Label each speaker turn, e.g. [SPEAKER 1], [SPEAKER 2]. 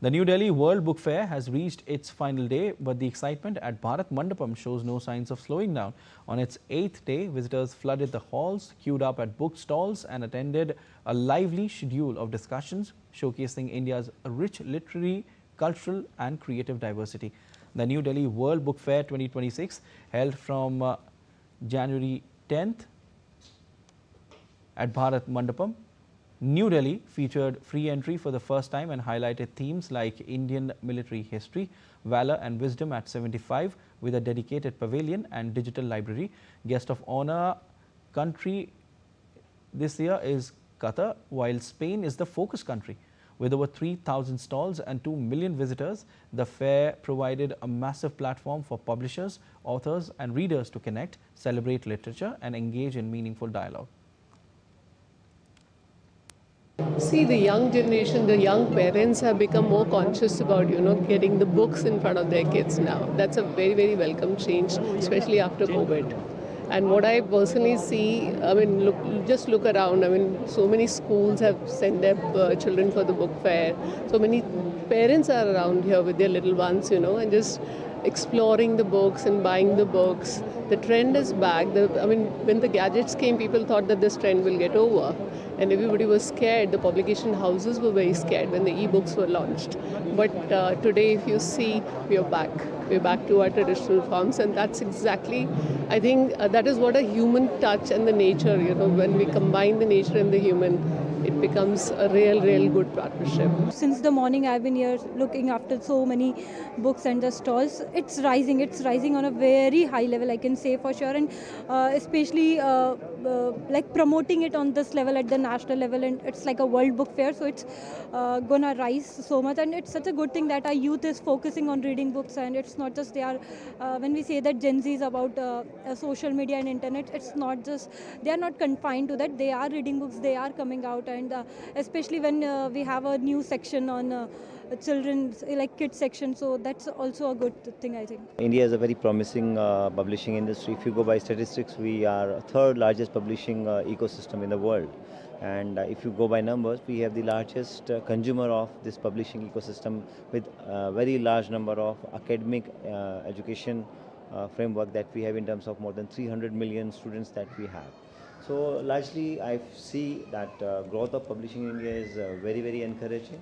[SPEAKER 1] The New Delhi World Book Fair has reached its final day, but the excitement at Bharat Mandapam shows no signs of slowing down. On its 8th day, visitors flooded the halls, queued up at book stalls and attended a lively schedule of discussions showcasing India's rich literary, cultural and creative diversity. The New Delhi World Book Fair 2026, held from January 10th at Bharat Mandapam, New Delhi, featured free entry for the first time and highlighted themes like Indian military history, valor and wisdom at 75 with a dedicated pavilion and digital library. Guest of honor country this year is Qatar, while Spain is the focus country. With over 3,000 stalls and 2 million visitors, the fair provided a massive platform for publishers, authors and readers to connect, celebrate literature and engage in meaningful dialogue.
[SPEAKER 2] See, the young generation, the young parents have become more conscious about, getting the books in front of their kids now. That's a very, very welcome change, especially after COVID. And what I personally see, just look around. So many schools have sent their children for the book fair. So many parents are around here with their little ones, and just exploring the books and buying the books. The trend is back. When the gadgets came, people thought that this trend will get over. And everybody was scared. The publication houses were very scared when the e-books were launched. But today, if you see, we are back. We're back to our traditional forms, and that's exactly, I think, that is what a human touch and the nature, when we combine the nature and the human, it becomes a real good partnership.
[SPEAKER 3] Since the morning I've been here looking after so many books and the stalls. It's rising on a very high level, I can say for sure, and especially like promoting it on this level at the national level, and it's like a world book fair, so it's gonna rise so much, and it's such a good thing that our youth is focusing on reading books. And it's not just they are when we say that Gen Z is about social media and internet, it's not just they are not confined to that. They are reading books, they are coming out, and especially when we have a new section on children's, like kids section, so that's also a good thing, I think.
[SPEAKER 4] India is a very promising publishing industry. If you go by statistics, we are third largest publishing ecosystem in the world. And if you go by numbers, we have the largest consumer of this publishing ecosystem, with a very large number of academic education framework that we have, in terms of more than 300 million students that we have. So largely I see that growth of publishing in India is very encouraging.